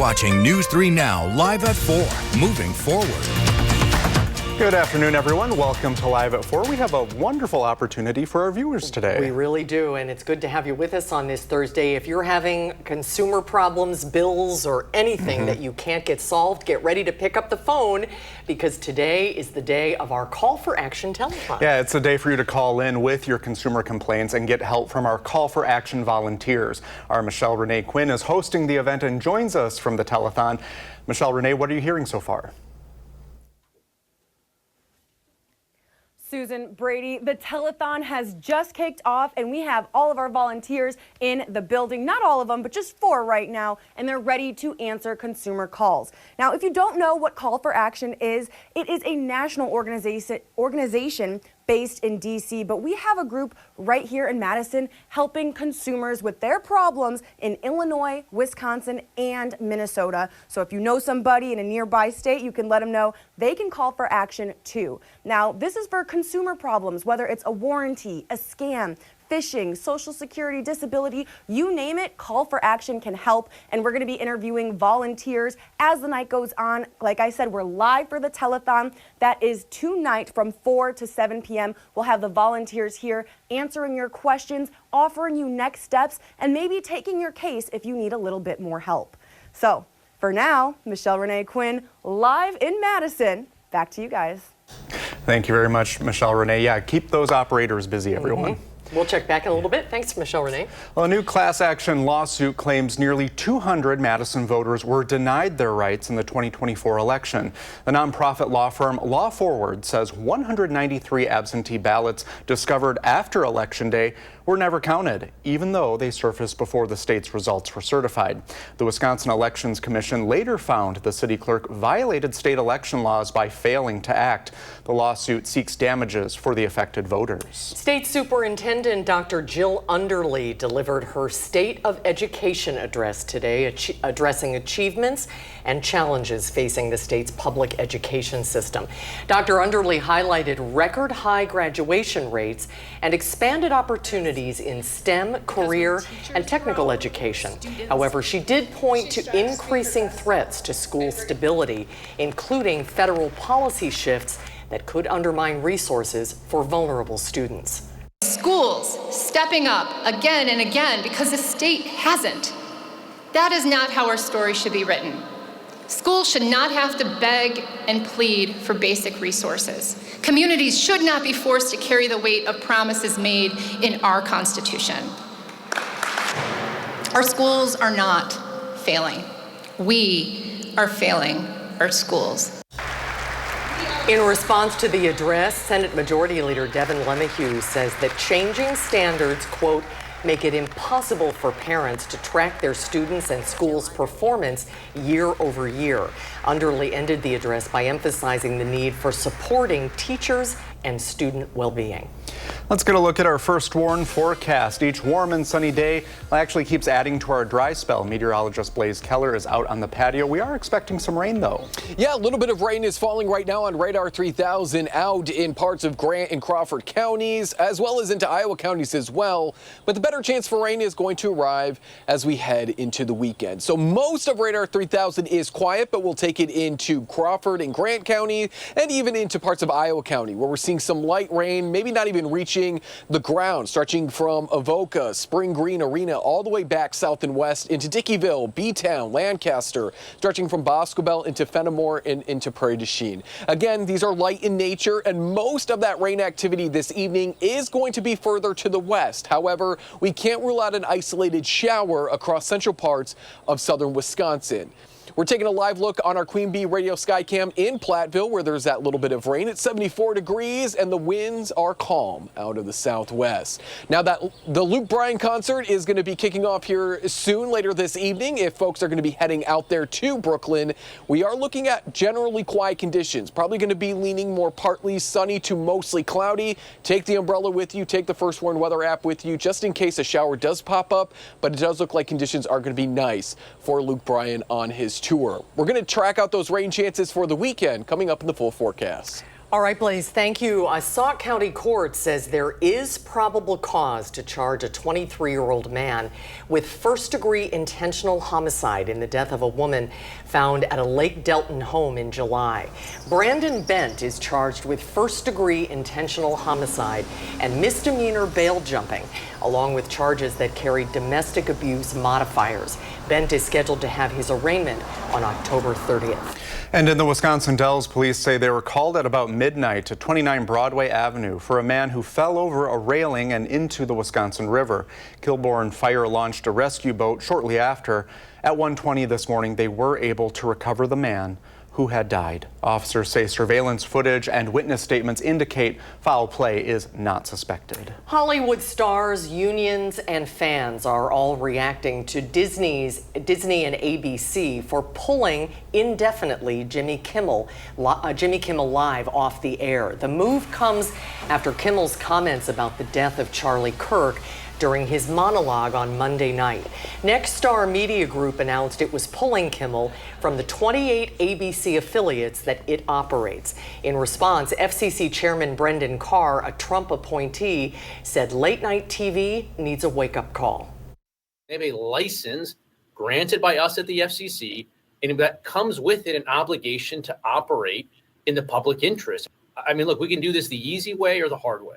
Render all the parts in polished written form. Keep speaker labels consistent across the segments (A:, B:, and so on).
A: watching News 3 Now, live at 4, moving forward.
B: Good afternoon, everyone. Welcome to Live at 4. We have a wonderful opportunity for our viewers today.
C: We really do, and it's good to have you with us on this Thursday. If you're having consumer problems, bills, or anything that you can't get solved, get ready to pick up the phone, because today is the day of our Call for Action telethon.
B: Yeah, it's a day for you to call in with your consumer complaints and get help from our Call for Action volunteers. Our Michelle Renee Quinn is hosting the event and joins us from the telethon. Michelle Renee, what are you hearing so far?
D: Susan, Brady, the telethon has just kicked off and we have all of our volunteers in the building. Not all of them, but just 4 right now, and they're ready to answer consumer calls. Now, if you don't know what Call for Action is, it is a national organization based in D.C., but we have a group right here in Madison helping consumers with their problems in Illinois, Wisconsin, and Minnesota. So if you know somebody in a nearby state, you can let them know they can call for action too. Now, this is for consumer problems, whether it's a warranty, a scam, phishing, Social Security, disability, you name it, Call for Action can help. And we're going to be interviewing volunteers as the night goes on. Like I said, we're live for the telethon. That is tonight from 4 to 7 p.m. We'll have the volunteers here answering your questions, offering you next steps, and maybe taking your case if you need a little bit more help. So for now, Michelle Renee Quinn, live in Madison. Back to you guys.
B: Thank you very much, Michelle Renee. Yeah, keep those operators busy, everyone.
C: We'll check back in a little bit. Thanks, Michelle Renee.
B: Well, a new class action lawsuit claims nearly 200 Madison voters were denied their rights in the 2024 election. The nonprofit law firm Law Forward says 193 absentee ballots discovered after Election Day were never counted, even though they surfaced before the state's results were certified. The Wisconsin Elections Commission later found the city clerk violated state election laws by failing to act. The lawsuit seeks damages for the affected voters.
C: State Superintendent Dr. Jill Underly delivered her State of Education address today, addressing achievements and challenges facing the state's public education system. Dr. Underly highlighted record high graduation rates and expanded opportunities in STEM, career, and technical education. However, she did point to increasing threats to school stability, including federal policy shifts that could undermine resources for vulnerable students.
E: Schools stepping up again and again because the state hasn't. That is not how our story should be written. Schools should not have to beg and plead for basic resources. Communities should not be forced to carry the weight of promises made in our Constitution. Our schools are not failing. We are failing our schools.
C: In response to the address, Senate Majority Leader Devin LeMahieu says that changing standards, quote, make it impossible for parents to track their students' and schools' performance year over year. Underly ended the address by emphasizing the need for supporting teachers and student well-being.
B: Let's get a look at our first warn forecast. Each warm and sunny day actually keeps adding to our dry spell. Meteorologist Blaze Keller is out on the patio. We are expecting some rain, though.
F: Yeah, a little bit of rain is falling right now on Radar 3000 out in parts of Grant and Crawford counties, as well as into Iowa counties as well. But the better chance for rain is going to arrive as we head into the weekend. So most of Radar 3000 is quiet, but we'll take it into Crawford and Grant County and even into parts of Iowa County, where we're seeing some light rain, maybe not even reaching the ground, stretching from Avoca, Spring Green Arena, all the way back south and west into Dickeyville, B-Town, Lancaster, stretching from Boscobel into Fenimore and into Prairie du Chien. Again, these are light in nature, and most of that rain activity this evening is going to be further to the west. However, we can't rule out an isolated shower across central parts of southern Wisconsin. We're taking a live look on our Queen Bee Radio Skycam in Platteville, where there's that little bit of rain. It's 74 degrees, and the winds are calm out of the southwest. Now, the Luke Bryan concert is going to be kicking off here soon, later this evening. If folks are going to be heading out there to Brooklyn, we are looking at generally quiet conditions. Probably going to be leaning more partly sunny to mostly cloudy. Take the umbrella with you. Take the First Warn Weather app with you, just in case a shower does pop up. But it does look like conditions are going to be nice for Luke Bryan on his tour. We're going to track out those rain chances for the weekend coming up in the full forecast.
C: All right, Blaze, thank you. A Sauk County court says there is probable cause to charge a 23-year-old man with first-degree intentional homicide in the death of a woman found at a Lake Delton home in July. Brandon Bent is charged with first-degree intentional homicide and misdemeanor bail jumping, along with charges that carry domestic abuse modifiers. Bent is scheduled to have his arraignment on October 30th.
B: And in the Wisconsin Dells, police say they were called at about midnight at 29 Broadway Avenue for a man who fell over a railing and into the Wisconsin River. Kilbourne Fire launched a rescue boat shortly after. At 1:20 this morning, they were able to recover the man who had died. Officers say surveillance footage and witness statements indicate foul play is not suspected.
C: Hollywood stars, unions, and fans are all reacting to Disney and ABC for pulling indefinitely Jimmy Kimmel Live off the air. The move comes after Kimmel's comments about the death of Charlie Kirk during his monologue on Monday night. Next Star Media Group announced it was pulling Kimmel from the 28 ABC affiliates that it operates. In response, FCC Chairman Brendan Carr, a Trump appointee, said late night TV needs a wake-up call.
G: They have a license granted by us at the FCC, and that comes with it an obligation to operate in the public interest. I mean, look, we can do this the easy way or the hard way.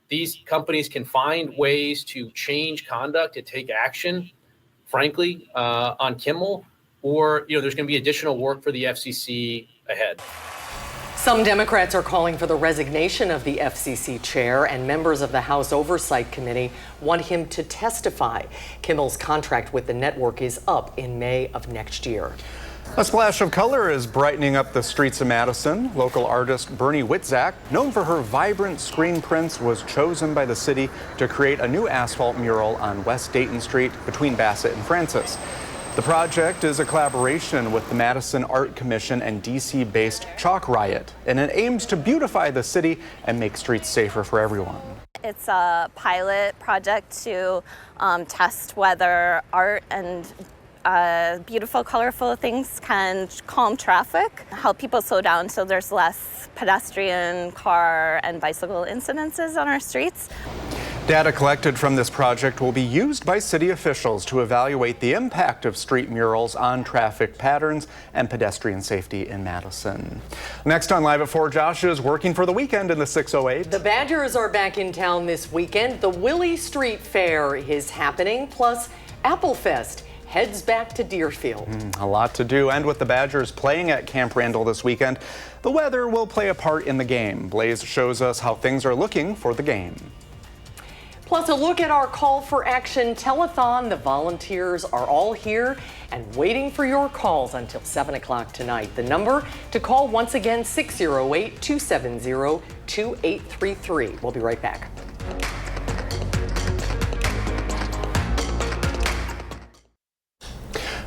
G: These companies can find ways to change conduct, to take action, frankly, on Kimmel, or there's going to be additional work for the FCC ahead.
C: Some Democrats are calling for the resignation of the FCC chair, and members of the House Oversight Committee want him to testify. Kimmel's contract with the network is up in May of next year.
B: A splash of color is brightening up the streets of Madison. Local artist Bernie Witzak, known for her vibrant screen prints, was chosen by the city to create a new asphalt mural on West Dayton Street between Bassett and Francis. The project is a collaboration with the Madison Art Commission and DC-based Chalk Riot, and it aims to beautify the city and make streets safer for everyone.
H: It's a pilot project to test whether art and beautiful, colorful things can calm traffic, help people slow down so there's less pedestrian, car, and bicycle incidences on our streets.
B: Data collected from this project will be used by city officials to evaluate the impact of street murals on traffic patterns and pedestrian safety in Madison. Next on Live at 4, Josh is working for the weekend in the 608.
C: The Badgers are back in town this weekend. The Willie Street Fair is happening, plus Apple Fest heads back to Deerfield.
B: A lot to do, and with the Badgers playing at Camp Randall this weekend, the weather will play a part in the game. Blaze shows us how things are looking for the game.
C: Plus a look at our call for action telethon. The volunteers are all here and waiting for your calls until 7 o'clock tonight. The number to call once again, 608-270-2833. We'll be right back.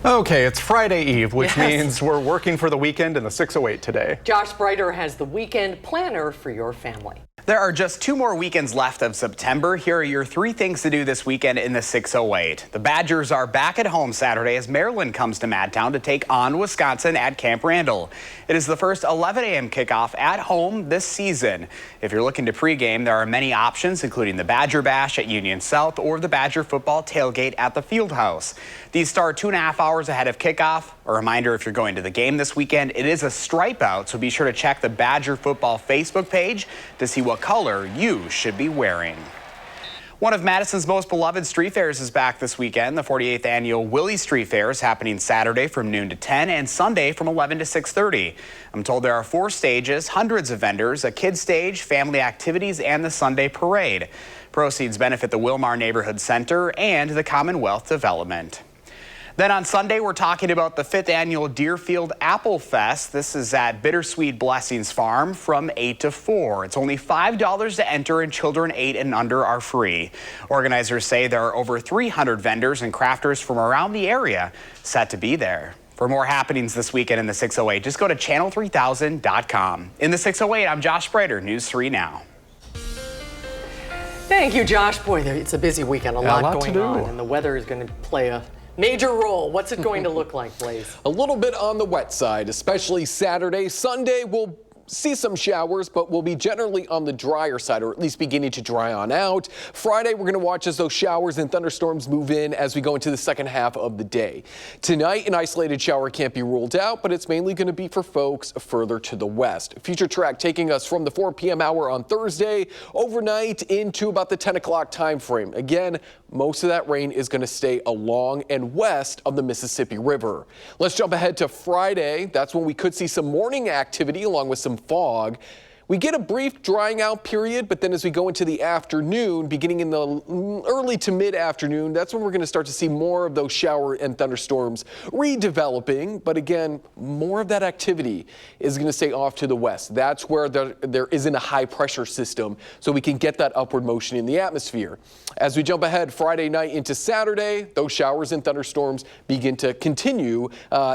B: Okay, it's Friday Eve, which means we're working for the weekend in the 608 today.
C: Josh Breiter has the weekend planner for your family.
I: There are just 2 more weekends left of September. Here are your 3 things to do this weekend in the 608. The Badgers are back at home Saturday as Maryland comes to Madtown to take on Wisconsin at Camp Randall. It is the first 11 a.m. kickoff at home this season. If you're looking to pregame, there are many options, including the Badger Bash at Union South or the Badger Football Tailgate at the Fieldhouse. These start 2.5 hours ahead of kickoff. A reminder, if you're going to the game this weekend, it is a stripe out, so be sure to check the Badger Football Facebook page to see what color you should be wearing. One of Madison's most beloved street fairs is back this weekend. The 48th annual Willie Street Fair is happening Saturday from noon to 10 and Sunday from 11 to 6:30. I'm told there are 4 stages, hundreds of vendors, a kids stage, family activities, and the Sunday parade. Proceeds benefit the Wilmar Neighborhood Center and the Commonwealth Development. Then on Sunday, we're talking about the 5th annual Deerfield Apple Fest. This is at Bittersweet Blessings Farm from 8 to 4. It's only $5 to enter, and children 8 and under are free. Organizers say there are over 300 vendors and crafters from around the area set to be there. For more happenings this weekend in the 608, just go to channel3000.com. In the 608, I'm Josh Breiter, News 3 Now.
C: Thank you, Josh. Boy, it's a busy weekend, a lot going
B: to do.
C: on, and the weather is going to play a major role. What's it going to look like, Blaze?
F: A little bit on the wet side, especially Saturday. Sunday will see some showers, but we'll be generally on the drier side, or at least beginning to dry on out. Friday, we're going to watch as those showers and thunderstorms move in as we go into the second half of the day. Tonight, an isolated shower can't be ruled out, but it's mainly going to be for folks further to the west. Future track taking us from the 4 p.m. hour on Thursday overnight into about the 10 o'clock time frame. Again, most of that rain is going to stay along and west of the Mississippi River. Let's jump ahead to Friday. That's when we could see some morning activity along with some fog. We get a brief drying out period, but then as we go into the afternoon, beginning in the early to mid-afternoon, that's when we're going to start to see more of those shower and thunderstorms redeveloping. But again, more of that activity is going to stay off to the west. That's where there isn't a high pressure system, so we can get that upward motion in the atmosphere. As we jump ahead Friday night into Saturday, those showers and thunderstorms begin to continue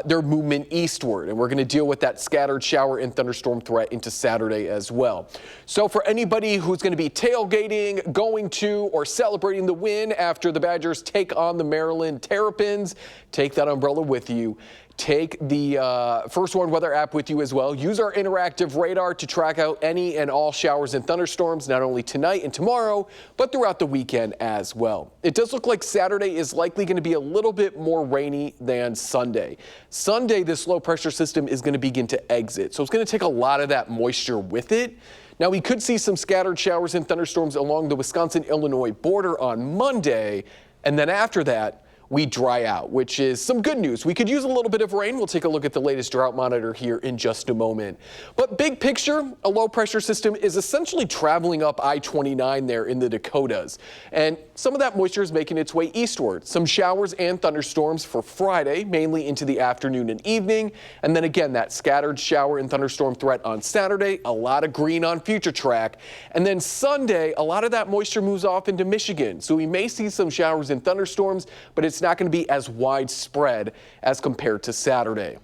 F: their movement eastward, and we're going to deal with that scattered shower and thunderstorm threat into Saturday as well. So for anybody who's going to be tailgating, going to, or celebrating the win after the Badgers take on the Maryland Terrapins, take that umbrella with you. Take the First Warn Weather app with you as well. Use our interactive radar to track out any and all showers and thunderstorms, not only tonight and tomorrow, but throughout the weekend as well. It does look like Saturday is likely going to be a little bit more rainy than Sunday. Sunday, this low pressure system is going to begin to exit, so it's going to take a lot of that moisture with it. Now, we could see some scattered showers and thunderstorms along the Wisconsin-Illinois border on Monday, and then after that, we dry out, which is some good news. We could use a little bit of rain. We'll take a look at the latest drought monitor here in just a moment. But big picture, a low pressure system is essentially traveling up I-29 there in the Dakotas. And some of that moisture is making its way eastward. Some showers and thunderstorms for Friday, mainly into the afternoon and evening. And then again, that scattered shower and thunderstorm threat on Saturday, a lot of green on future track. And then Sunday, a lot of that moisture moves off into Michigan. So we may see some showers and thunderstorms, but it's not going to be as widespread as compared to Saturday.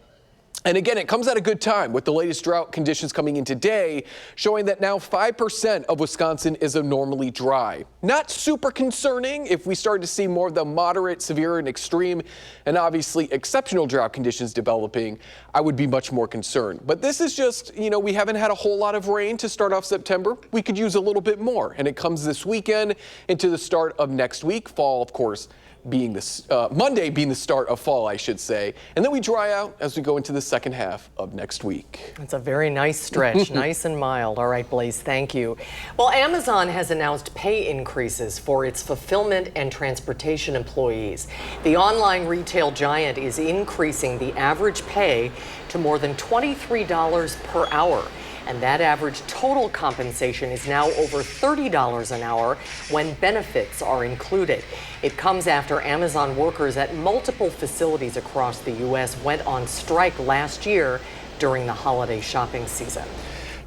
F: And again, it comes at a good time with the latest drought conditions coming in today, showing that now 5% of Wisconsin is abnormally dry. Not super concerning. If we start to see more of the moderate, severe, and extreme, and obviously exceptional drought conditions developing, I would be much more concerned. But this is just, we haven't had a whole lot of rain to start off September. We could use a little bit more, and it comes this weekend into the start of next week. Fall, of course, being this Monday being the start of fall, I should say. And then we dry out as we go into the second half of next week.
C: It's a very nice stretch, nice and mild. All right, Blaze, thank you. Well, Amazon has announced pay increases for its fulfillment and transportation employees. The online retail giant is increasing the average pay to more than $23 per hour. And that average total compensation is now over $30 an hour when benefits are included. It comes after Amazon workers at multiple facilities across the U.S. went on strike last year during the holiday shopping season.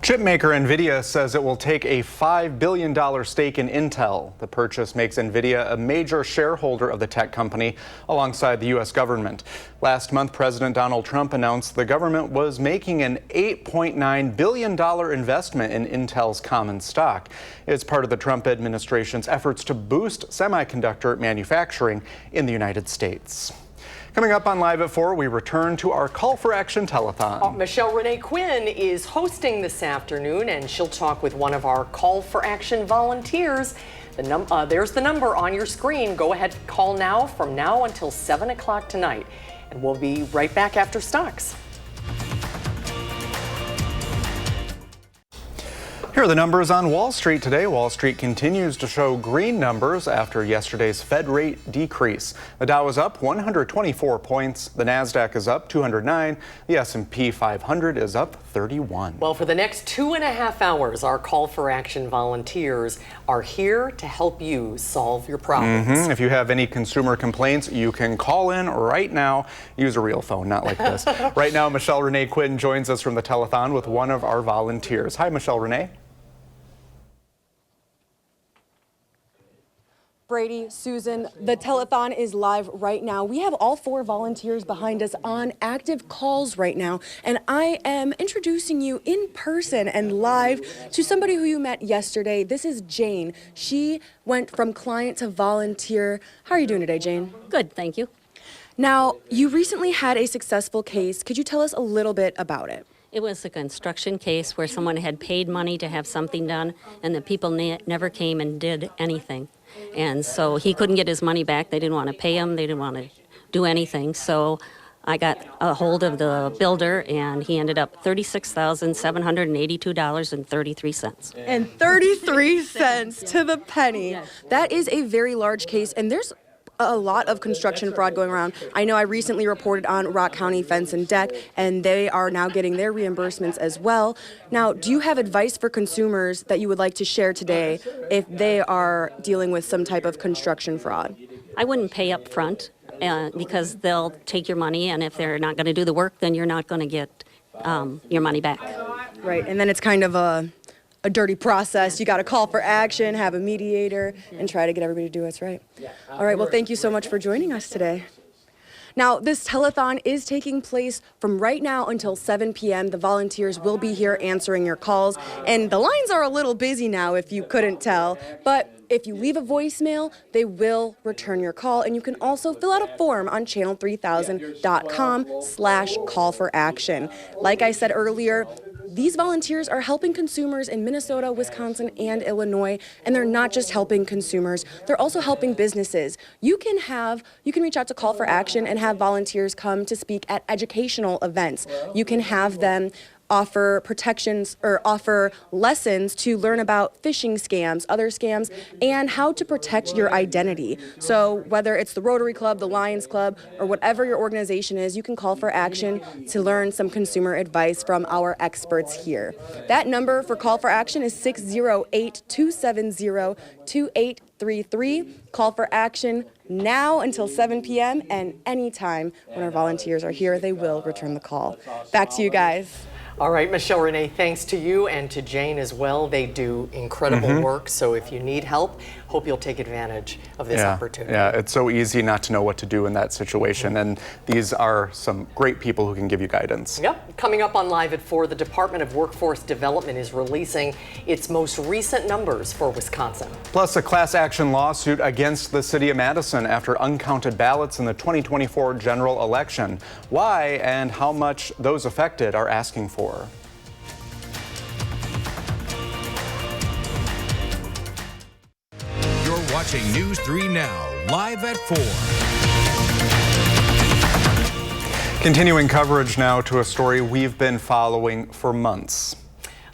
B: Chipmaker NVIDIA says it will take a $5 billion stake in Intel. The purchase makes NVIDIA a major shareholder of the tech company alongside the U.S. government. Last month, President Donald Trump announced the government was making an $8.9 billion investment in Intel's common stock. It's part of the Trump administration's efforts to boost semiconductor manufacturing in the United States. Coming up on Live at 4, we return to our Call for Action telethon.
C: Michelle Renee Quinn is hosting this afternoon, and she'll talk with one of our Call for Action volunteers. There's the number on your screen. Go ahead, call now from now until 7 o'clock tonight, and we'll be right back after stocks.
B: Here are the numbers on Wall Street today. Wall Street continues to show green numbers after yesterday's Fed rate decrease. The Dow is up 124 points. The Nasdaq is up 209. The S&P 500 is up 31.
C: Well, for the next 2.5 hours, our Call for Action volunteers are here to help you solve your problems.
B: If you have any consumer complaints, you can call in right now. Use a real phone, not like this. Right now, Michelle Renee Quinn joins us from the telethon with one of our volunteers. Hi, Michelle Renee.
D: Brady, Susan, the telethon is live right now. We have all 4 volunteers behind us on active calls right now, and I am introducing you in person and live to somebody who you met yesterday. This is Jane. She went from client to volunteer. How are you doing today, Jane?
J: Good, thank you.
D: Now, you recently had a successful case. Could you tell us a little bit about it?
J: It was a construction case where someone had paid money to have something done, and the people never came and did anything. And so he couldn't get his money back. They didn't want to pay him. They didn't want to do anything. So I got a hold of the builder, and he ended up $36,782.33.
D: And 33 cents to the penny. That is a very large case, and there's a lot of construction fraud going around. I know I recently reported on Rock County Fence and Deck, and they are now getting their reimbursements as well. Now, do you have advice for consumers that you would like to share today if they are dealing with some type of construction fraud?
J: I wouldn't pay up front because they'll take your money, and if they're not going to do the work, then you're not going to get your money back.
D: Right, and then it's kind of a dirty process. You got to call for action, have a mediator, and try to get everybody to do what's right. All right, well, thank you so much for joining us today. Now, this telethon is taking place from right now until 7 p.m. The volunteers will be here answering your calls, and the lines are a little busy now if you couldn't tell, but if you leave a voicemail, they will return your call, and you can also fill out a form on channel3000.com/call-for-action. Like I said earlier, these volunteers are helping consumers in Minnesota, Wisconsin, and Illinois, and they're not just helping consumers, they're also helping businesses. You can reach out to Call for Action and have volunteers come to speak at educational events. You can have them offer protections or offer lessons to learn about phishing scams, other scams, and how to protect your identity. So whether it's the Rotary Club, the Lions Club, or whatever your organization is, you can call for action to learn some consumer advice from our experts here. That number for Call for Action is 608-270-2833. Call for Action now until 7 p.m. and anytime when our volunteers are here, they will return the call. Back to you guys.
C: All right, Michelle Renee, thanks to you and to Jane as well. They do incredible work, so if you need help, hope you'll take advantage of this opportunity.
B: Yeah, it's so easy not to know what to do in that situation, and these are some great people who can give you guidance.
C: Yep, coming up on Live at 4, the Department of Workforce Development is releasing its most recent numbers for Wisconsin.
B: Plus, a class action lawsuit against the city of Madison after uncounted ballots in the 2024 general election. Why and how much those affected are asking for.
A: You're watching News 3 Now, live at 4.
B: Continuing coverage now to a story we've been following for months.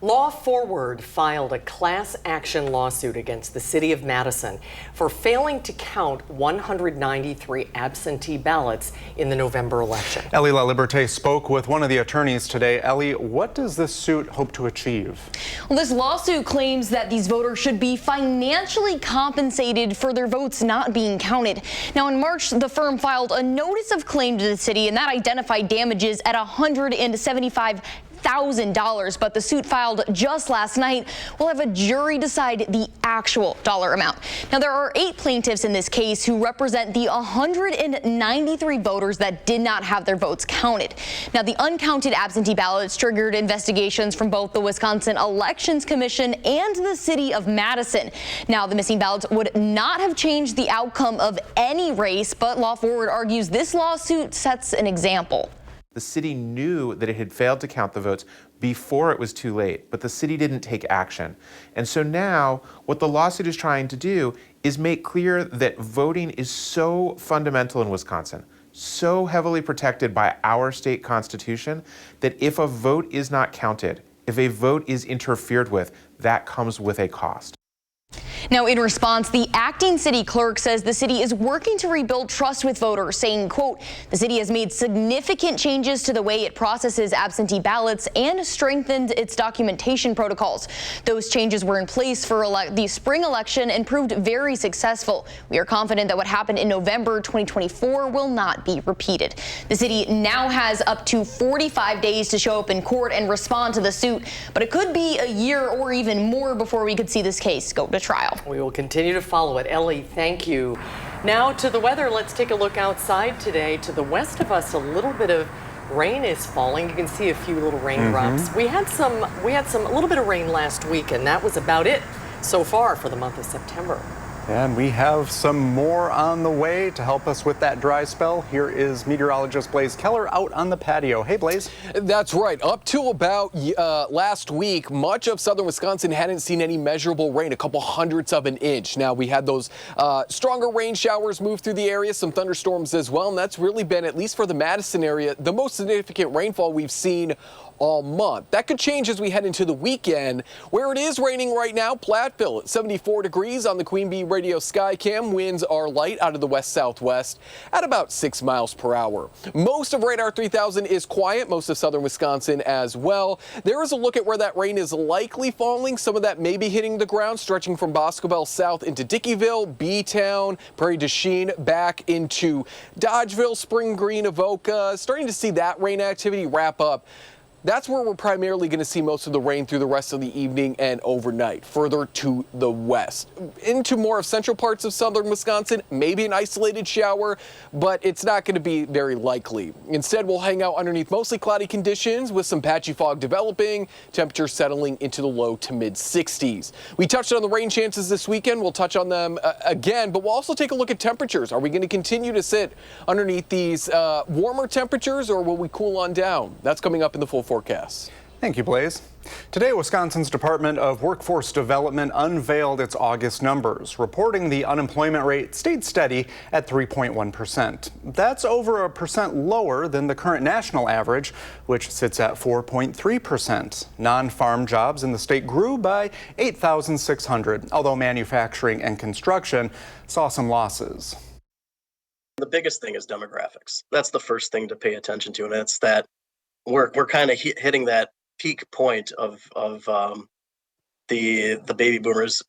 C: Law Forward filed a class action lawsuit against the city of Madison for failing to count 193 absentee ballots in the November election.
B: Ellie LaLiberte spoke with one of the attorneys today. Ellie, what does this suit hope to achieve?
K: Well, this lawsuit claims that these voters should be financially compensated for their votes not being counted. Now, in March, the firm filed a notice of claim to the city, and that identified damages at $175,000, but the suit filed just last night will have a jury decide the actual dollar amount. Now, there are 8 plaintiffs in this case who represent the 193 voters that did not have their votes counted. Now, the uncounted absentee ballots triggered investigations from both the Wisconsin Elections Commission and the city of Madison. Now, the missing ballots would not have changed the outcome of any race, but Law Forward argues this lawsuit sets an example.
L: The city knew that it had failed to count the votes before it was too late, but the city didn't take action. And so now what the lawsuit is trying to do is make clear that voting is so fundamental in Wisconsin, so heavily protected by our state constitution, that if a vote is not counted, if a vote is interfered with, that comes with a cost.
K: Now, in response, the acting city clerk says the city is working to rebuild trust with voters, saying, quote, the city has made significant changes to the way it processes absentee ballots and strengthened its documentation protocols. Those changes were in place for the spring election and proved very successful. We are confident that what happened in November 2024 will not be repeated. The city now has up to 45 days to show up in court and respond to the suit, but it could be a year or even more before we could see this case go to trial.
C: We will continue to follow it. Ellie, thank you. Now to the weather. Let's take a look outside today. To the west of us, a little bit of rain is falling. You can see a few little raindrops. We had a little bit of rain last week, and that was about it so far for the month of September.
B: And we have some more on the way to help us with that dry spell. Here is meteorologist Blaze Keller out on the patio. Hey, Blaze.
F: That's right. Up to about last week, much of southern Wisconsin hadn't seen any measurable rain, a couple hundredths of an inch. Now, we had those stronger rain showers move through the area, some thunderstorms as well, and that's really been, at least for the Madison area, the most significant rainfall we've seen all month. That could change as we head into the weekend. Where it is raining right now, Platteville at 74 degrees on the Queen Bee Radio Skycam. Winds are light out of the west-southwest at about 6 miles per hour. Most of Radar 3000 is quiet, most of southern Wisconsin as well. There is a look at where that rain is likely falling. Some of that may be hitting the ground, stretching from Boscobel south into Dickeyville, B-Town, Prairie du Chien, back into Dodgeville, Spring Green, Avoca. Starting to see that rain activity wrap up. That's where we're primarily going to see most of the rain through the rest of the evening and overnight. Further to the west, into more of central parts of southern Wisconsin, maybe an isolated shower, but it's not going to be very likely. Instead, we'll hang out underneath mostly cloudy conditions with some patchy fog developing, temperatures settling into the low to mid 60s. We touched on the rain chances this weekend. We'll touch on them again, but we'll also take a look at temperatures. Are we going to continue to sit underneath these warmer temperatures, or will we cool on down? That's coming up in the full forecast.
B: Thank you, Blaze. Today, Wisconsin's Department of Workforce Development unveiled its August numbers, reporting the unemployment rate stayed steady at 3.1%. That's over 1% lower than the current national average, which sits at 4.3%. Non-farm jobs in the state grew by 8,600, although manufacturing and construction saw some losses.
M: The biggest thing is demographics. That's the first thing to pay attention to, and it's that we're kind of hitting that peak point of the baby boomers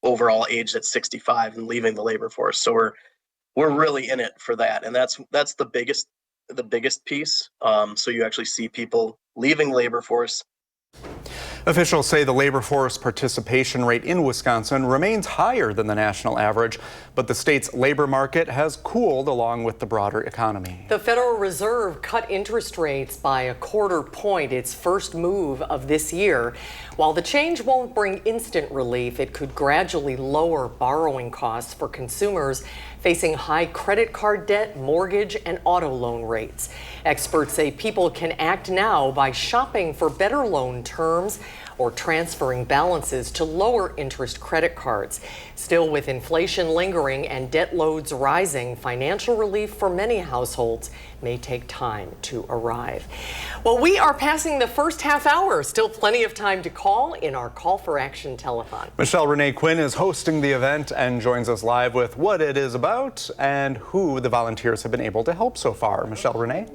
M: overall aged at 65 and leaving the labor force. So we're really in it for that, and that's the biggest piece. So you actually see people leaving labor force.
B: Officials say the labor force participation rate in Wisconsin remains higher than the national average, but the state's labor market has cooled along with the broader economy.
C: The Federal Reserve cut interest rates by a quarter point, its first move of this year. While the change won't bring instant relief, it could gradually lower borrowing costs for consumers facing high credit card debt, mortgage, and auto loan rates. Experts say people can act now by shopping for better loan terms or transferring balances to lower interest credit cards. Still, with inflation lingering and debt loads rising, financial relief for many households may take time to arrive. Well, we are passing the first half hour. Still plenty of time to call in our Call for Action telethon.
B: Michelle Renee Quinn is hosting the event and joins us live with what it is about and who the volunteers have been able to help so far. Michelle Renee?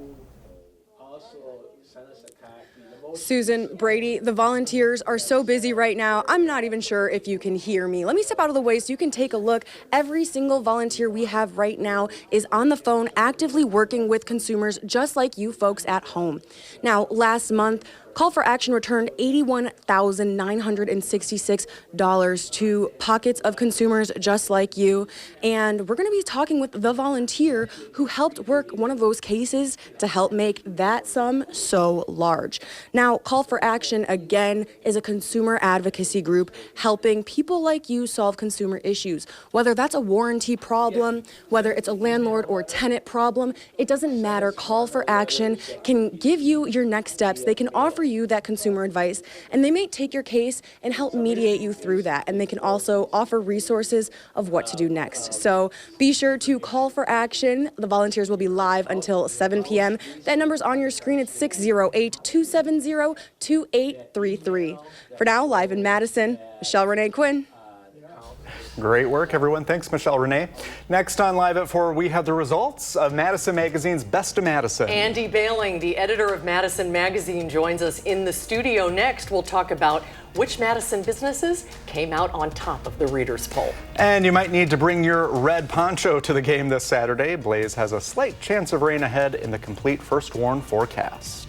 D: Susan, Brady, the volunteers are so busy right now, I'm not even sure if you can hear me. Let me step out of the way so you can take a look. Every single volunteer we have right now is on the phone actively working with consumers just like you folks at home. Now, last month, Call for Action returned $81,966 to pockets of consumers just like you. And we're going to be talking with the volunteer who helped work one of those cases to help make that sum so large. Now, Call for Action, again, is a consumer advocacy group helping people like you solve consumer issues. Whether that's a warranty problem, whether it's a landlord or tenant problem, it doesn't matter. Call for Action can give you your next steps. They can offer you that consumer advice, and they may take your case and help mediate you through that. And they can also offer resources of what to do next. So be sure to Call for Action. The volunteers will be live until 7 p.m. That number's on your screen. It's 608-270-2833. For now, live in Madison, Michelle Renee Quinn.
B: Great work, everyone. Thanks, Michelle Renee. Next on Live at 4, we have the results of Madison Magazine's Best of Madison.
C: Andy Bailing, the editor of Madison Magazine, joins us in the studio. Next, we'll talk about which Madison businesses came out on top of the readers' poll.
B: And you might need to bring your red poncho to the game this Saturday. Blaze has a slight chance of rain ahead in the complete First Warn forecast.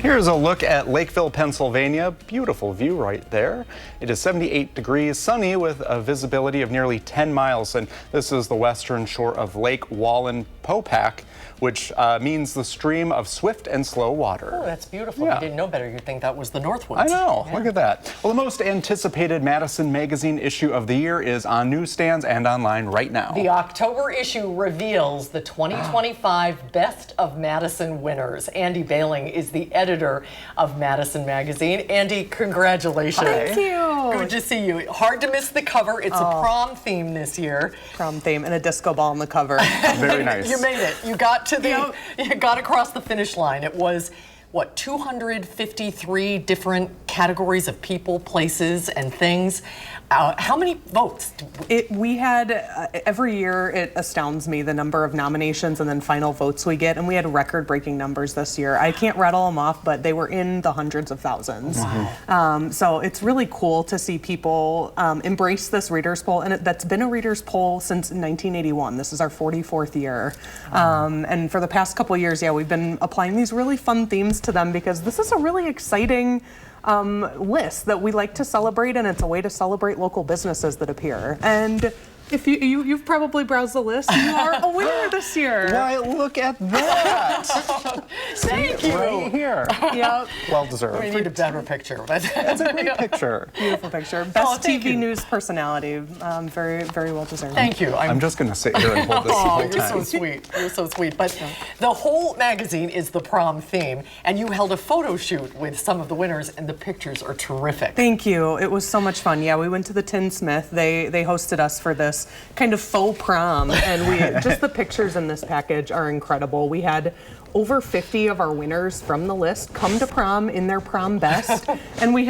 B: Here's a look at Lakeville, Pennsylvania. Beautiful view right there. It is 78 degrees, sunny with a visibility of nearly 10 miles. And this is the western shore of Lake Wallenpopak, which means the stream of swift and slow water.
C: Oh, that's beautiful.
B: Yeah.
C: You didn't know better. You'd think that was the Northwoods.
B: I know.
C: Yeah.
B: Look at that. Well, the most anticipated Madison Magazine issue of the year is on newsstands and online right now.
C: The October issue reveals the 2025 Best of Madison winners. Andy Bailing is the editor of Madison Magazine. Andy, congratulations.
N: Thank you.
C: Good to see you. Hard to miss the cover. It's a prom theme this year.
N: Prom theme and a disco ball on the cover.
B: Very nice.
C: You made it. You got to the. You got across the finish line. It was what, 253 different categories of people, places, and things. How many votes?
N: We had, every year it astounds me the number of nominations and then final votes we get, and we had record-breaking numbers this year. I can't rattle them off, but they were in the hundreds of thousands. Wow. So it's really cool to see people embrace this readers poll, and that's been a readers poll since 1981. This is our 44th year. And for the past couple of years, we've been applying these really fun themes to them because this is a really exciting list that we like to celebrate, and it's a way to celebrate local businesses that appear. And if you've probably browsed the list, you are a winner this year.
B: Why, look at that.
C: Thank you.
B: Right here.
N: Yep.
B: Well deserved.
C: We need a better picture. But
B: It's a great picture.
N: Beautiful picture. Best TV news personality. Very, very well deserved.
C: Thank you.
B: I'm just going to sit here and hold this the whole time.
C: You're so sweet. You're so sweet. But the whole magazine is the prom theme, and you held a photo shoot with some of the winners, and the pictures are terrific.
N: Thank you. It was so much fun. Yeah, we went to the Tinsmith. They hosted us for this kind of faux prom, and just the pictures in this package are incredible. We had over 50 of our winners from the list come to prom in their prom best, and we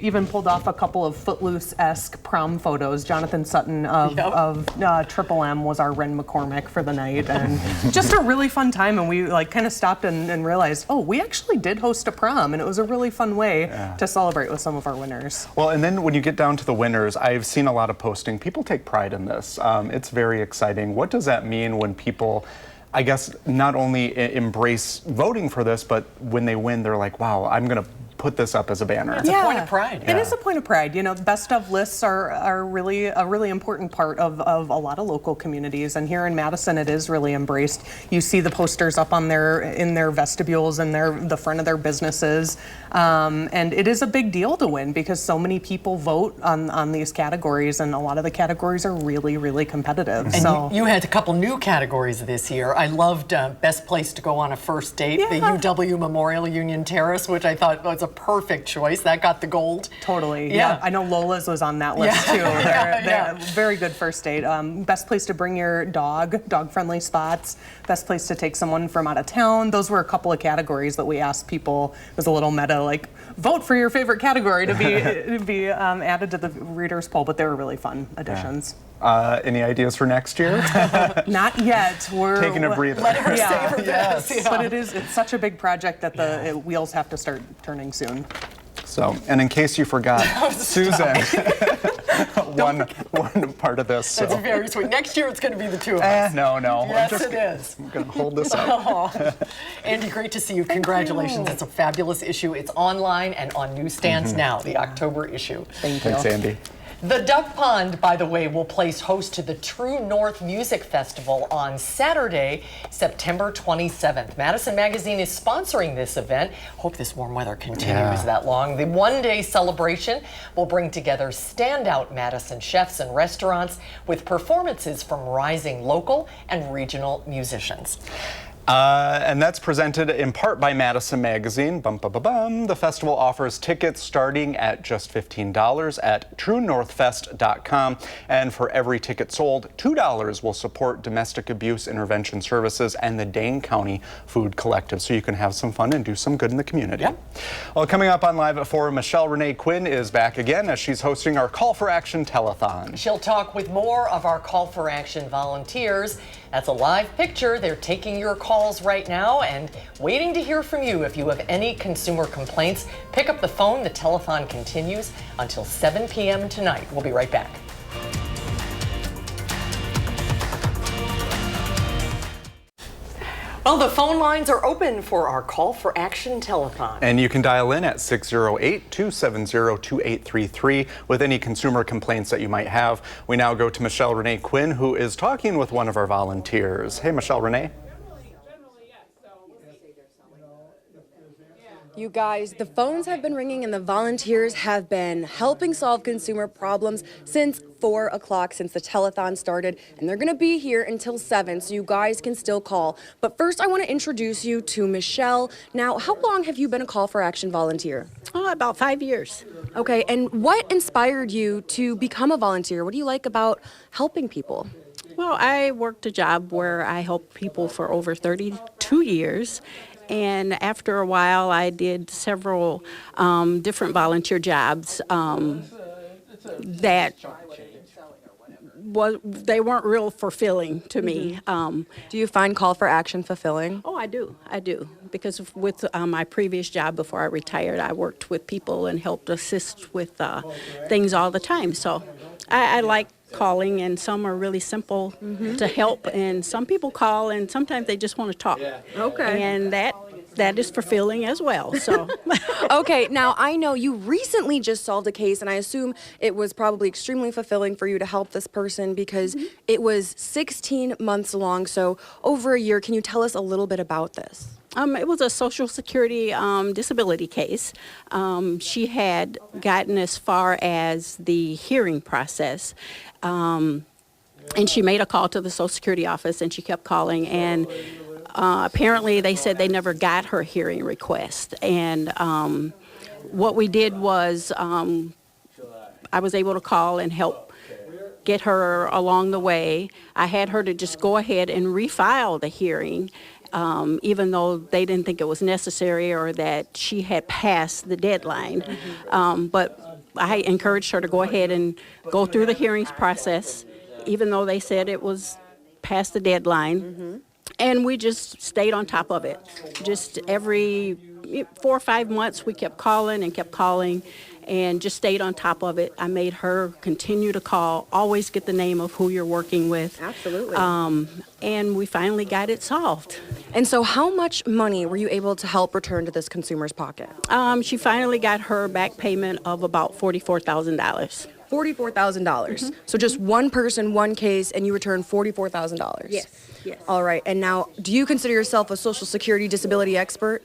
N: even pulled off a couple of Footloose-esque prom photos. Jonathan Sutton of Triple M was our Ren McCormick for the night, and just a really fun time. And we kind of stopped and realized, oh, we actually did host a prom, and it was a really fun way to celebrate with some of our winners.
B: Well, and then when you get down to the winners, I've seen a lot of posting. People take pride in this. It's very exciting. What does that mean when people, I guess, not only embrace voting for this, but when they win, they're like, wow, I'm going to put this up as a banner?
C: It's a point of pride.
N: It is a point of pride. You know, best of lists are really a really important part of a lot of local communities, and here in Madison, it is really embraced. You see the posters up on in their vestibules and the front of their businesses, and it is a big deal to win because so many people vote on these categories, and a lot of the categories are really, really competitive.
C: And so you had a couple new categories this year. I loved best place to go on a first date, the UW Memorial Union Terrace, which I thought was a perfect choice. That got the gold.
N: Totally. Yeah. I know Lola's was on that list too. They're very good first date. Best place to bring your dog-friendly spots. Best place to take someone from out of town. Those were a couple of categories that we asked people. It was a little meta, like vote for your favorite category to be added to the readers poll, but they were really fun additions.
B: Any ideas for next year?
N: Not yet. We're
B: taking a breather.
C: Let her savor this.
N: But it's such a big project that the wheels have to start turning soon.
B: So, and in case you forgot, Susan, one part of this.
C: That's very sweet. Next year it's going to be the two of us.
B: No.
C: Yes, it is.
B: I'm going to hold this up.
C: Andy, great to see you. Congratulations. It's a fabulous issue. It's online and on newsstands now, the October issue.
N: Thank you.
B: Thanks, Andy.
C: The Duck Pond, by the way, will place host to the True North Music Festival on Saturday, September 27th. Madison Magazine is sponsoring this event. Hope this warm weather continues that long. The one-day celebration will bring together standout Madison chefs and restaurants with performances from rising local and regional musicians.
B: And that's presented in part by Madison Magazine. The festival offers tickets starting at just $15 at truenorthfest.com. And for every ticket sold, $2 will support domestic abuse intervention services and the Dane County Food Collective. So you can have some fun and do some good in the community. Well, coming up on Live at 4, Michelle Renee Quinn is back again as she's hosting our Call for Action telethon.
C: She'll talk with more of our Call for Action volunteers. That's a live picture. They're taking your calls right now and waiting to hear from you. If you have any consumer complaints, pick up the phone. The telethon continues until 7 p.m. tonight. We'll be right back. Well, the phone lines are open for our Call for Action telethon.
B: And you can dial in at 608-270-2833 with any consumer complaints that you might have. We now go to Michelle Renee Quinn, who is talking with one of our volunteers. Hey, Michelle Renee.
D: You guys, the phones have been ringing and the volunteers have been helping solve consumer problems since 4 o'clock, since the telethon started, and they're gonna be here until 7, so you guys can still call. But first, I wanna introduce you to Michelle. Now, how long have you been a Call for Action volunteer?
O: Oh, about 5 years.
D: Okay, and what inspired you to become a volunteer? What do you like about helping people?
O: Well, I worked a job where I helped people for over 32 years. And after a while, I did several different volunteer jobs that they weren't real fulfilling to me.
D: Do you find Call for Action fulfilling?
O: Oh, I do. Because with my previous job before I retired, I worked with people and helped assist with things all the time. So I like calling, and some are really simple to help, and some people call and sometimes they just want to talk.
D: Okay.
O: And that is fulfilling as well. So
D: Okay, now I know you recently just solved a case, and I assume it was probably extremely fulfilling for you to help this person because it was 16 months long, so over a year. Can you tell us a little bit about this?
O: It was a Social Security disability case. She had gotten as far as the hearing process, and she made a call to the Social Security office, and she kept calling, and apparently they said they never got her hearing request. And what we did was I was able to call and help get her along the way. I had her to just go ahead and refile the hearing, even though they didn't think it was necessary or that she had passed the deadline. But I encouraged her to go ahead and go through the hearings process, even though they said it was past the deadline. And we just stayed on top of it. Just every 4 or 5 months, we kept calling and just stayed on top of it. I made her continue to call, always get the name of who you're working with.
D: Absolutely.
O: And we finally got it solved.
D: And so how much money were you able to help return to this consumer's pocket?
O: She finally got her back payment of about $44,000.
D: $44,000. So just one person, one case, and you returned $44,000.
O: Yes.
D: All right. And now, do you consider yourself a Social Security disability expert?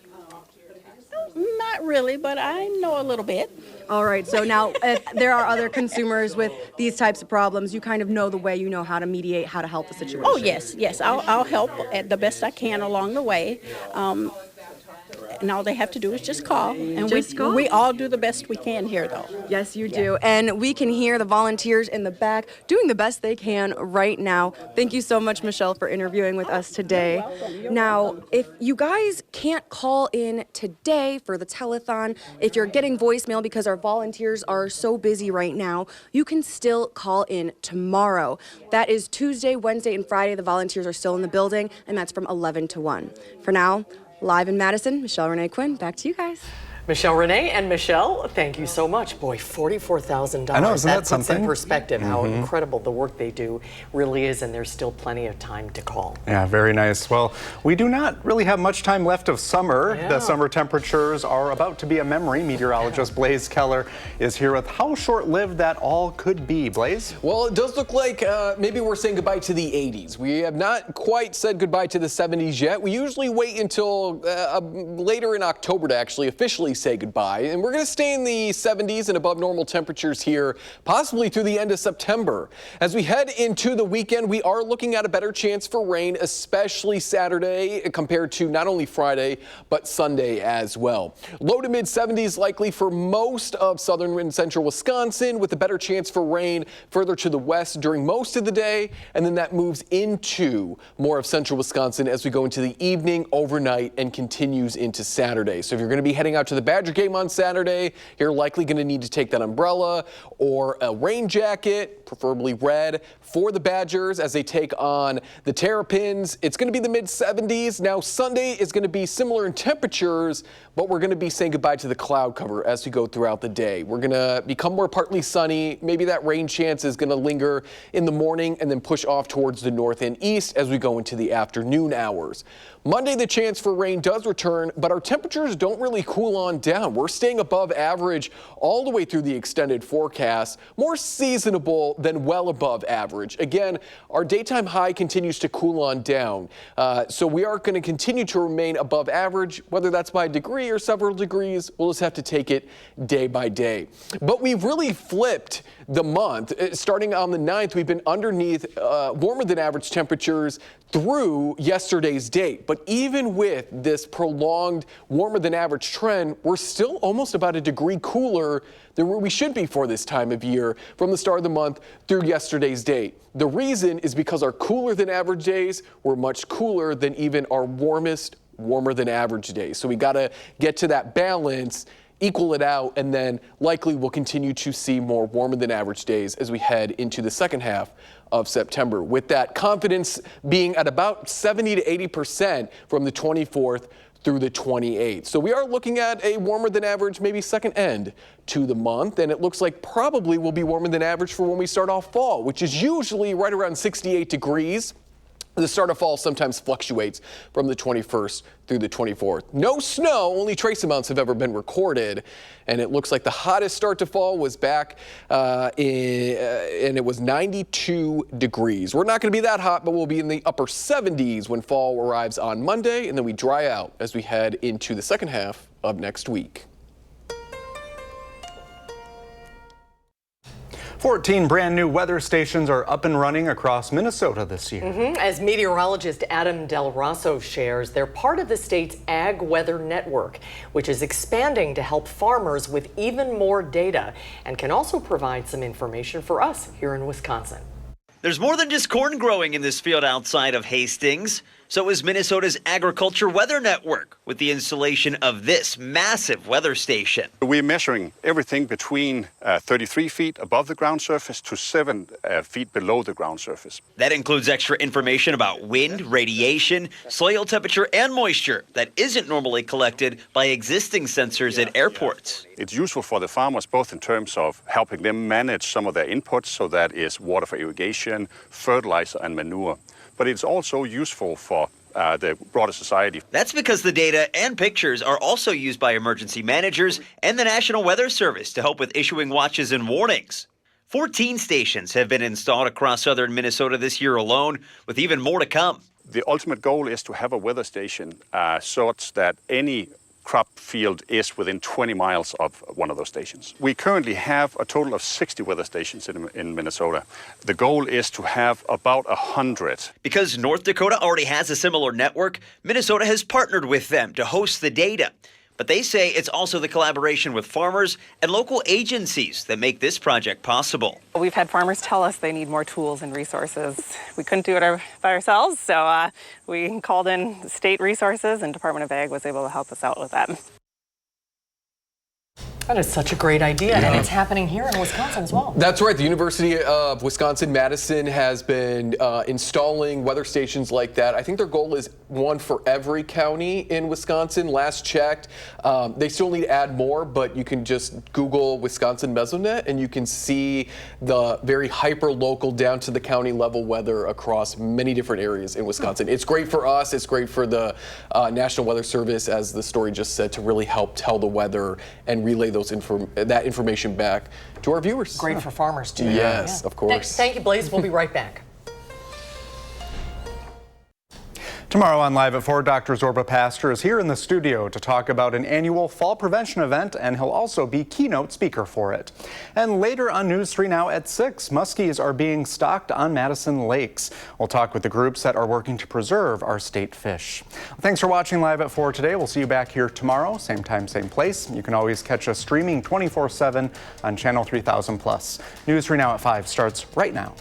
O: Not really, but I know a little bit.
D: All right. So now, if there are other consumers with these types of problems, you kind of know the way, you know how to mediate, how to help the situation.
O: Oh, yes. I'll help at the best I can along the way. And all they have to do is just call. And we all do the best we can here, though.
D: Yes, you do. And we can hear the volunteers in the back doing the best they can right now. Thank you so much, Michelle, for interviewing with us today. Now, if you guys can't call in today for the telethon, if you're getting voicemail because our volunteers are so busy right now, you can still call in tomorrow. That is Tuesday, Wednesday, and Friday. The volunteers are still in the building, and that's from 11 to 1. For now, live in Madison, Michelle Renee Quinn, back to you guys.
C: Michelle Renee and Michelle, thank you so much. Boy, $44,000.
B: I know, isn't that
C: puts
B: something?
C: in perspective how incredible the work they do really is, and there's still plenty of time to call.
B: Yeah, very nice. Well, we do not really have much time left of summer.
C: Yeah.
B: The summer temperatures are about to be a memory. Meteorologist Blaze Keller is here with how short-lived that all could be. Blaze?
F: Well, it does look like maybe we're saying goodbye to the 80s. We have not quite said goodbye to the 70s yet. We usually wait until later in October to actually officially say goodbye. And we're going to stay in the 70s and above normal temperatures here, possibly through the end of September. As we head into the weekend, we are looking at a better chance for rain, especially Saturday compared to not only Friday, but Sunday as well. Low to mid 70s likely for most of southern and central Wisconsin, with a better chance for rain further to the west during most of the day. And then that moves into more of central Wisconsin as we go into the evening, overnight, and continues into Saturday. So if you're going to be heading out to the Badger game on Saturday, you're likely going to need to take that umbrella or a rain jacket, preferably red, for the Badgers as they take on the Terrapins. It's going to be the mid-70s. Now, Sunday is going to be similar in temperatures, but we're going to be saying goodbye to the cloud cover as we go throughout the day. We're going to become more partly sunny. Maybe that rain chance is going to linger in the morning and then push off towards the north and east as we go into the afternoon hours. Monday, the chance for rain does return, but our temperatures don't really cool on down. We're staying above average all the way through the extended forecast, more seasonable than well above average. Again, our daytime high continues to cool on down, so we are going to continue to remain above average, whether that's by a degree or several degrees. We'll just have to take it day by day. But we've really flipped the month. Starting on the 9th, we've been underneath warmer than average temperatures through yesterday's date. But even with this prolonged warmer than average trend, we're still almost about a degree cooler than where we should be for this time of year from the start of the month through yesterday's date. The reason is because our cooler than average days were much cooler than even our warmest, warmer than average days. So we got to get to that balance, equal it out, and then likely we'll continue to see more warmer than average days as we head into the second half of September, with that confidence being at about 70 to 80% from the 24th through the 28th. So we are looking at a warmer than average, maybe second end to the month, and it looks like probably will be warmer than average for when we start off fall, which is usually right around 68 degrees. The start of fall sometimes fluctuates from the 21st through the 24th. No snow, only trace amounts have ever been recorded. And it looks like the hottest start to fall was back and it was 92 degrees. We're not going to be that hot, but we'll be in the upper 70s when fall arrives on Monday. And then we dry out as we head into the second half of next week.
B: 14 brand new weather stations are up and running across Minnesota this year.
C: As meteorologist Adam Del Rosso shares, they're part of the state's Ag Weather Network, which is expanding to help farmers with even more data and can also provide some information for us here in Wisconsin.
P: There's more than just corn growing in this field outside of Hastings. So is Minnesota's Agriculture Weather Network with the installation of this massive weather station.
Q: We're measuring everything between 33 feet above the ground surface to 7 feet below the ground surface.
P: That includes extra information about wind, radiation, soil temperature, and moisture that isn't normally collected by existing sensors at airports.
Q: It's useful for the farmers both in terms of helping them manage some of their inputs, so that is water for irrigation, fertilizer, and manure. But it's also useful for the broader society.
P: That's because the data and pictures are also used by emergency managers and the National Weather Service to help with issuing watches and warnings. 14 stations have been installed across southern Minnesota this year alone, with even more to come.
Q: The ultimate goal is to have a weather station such that any crop field is within 20 miles of one of those stations. We currently have a total of 60 weather stations in Minnesota. The goal is to have about 100.
P: Because North Dakota already has a similar network, Minnesota has partnered with them to host the data. But they say it's also the collaboration with farmers and local agencies that make this project possible.
R: We've had farmers tell us they need more tools and resources. We couldn't do it by ourselves, so we called in state resources, and Department of Ag was able to help us out with that.
C: That is such a great idea, and it's happening here in Wisconsin as well.
F: That's right. The University of Wisconsin-Madison has been installing weather stations like that. I think their goal is one for every county in Wisconsin. Last checked, they still need to add more, but you can just Google Wisconsin Mesonet and you can see the very hyper-local down to the county level weather across many different areas in Wisconsin. It's great for us. It's great for the National Weather Service, as the story just said, to really help tell the weather and relay that information back to our viewers.
C: Great for farmers too.
F: Yes, of course.
C: Thank you, Blaze. We'll be right back.
B: Tomorrow on Live at 4, Dr. Zorba Pastor is here in the studio to talk about an annual fall prevention event, and he'll also be keynote speaker for it. And later on News 3 Now at 6, muskies are being stocked on Madison lakes. We'll talk with the groups that are working to preserve our state fish. Thanks for watching Live at 4 today. We'll see you back here tomorrow, same time, same place. You can always catch us streaming 24/7 on Channel 3000+. News 3 Now at 5 starts right now.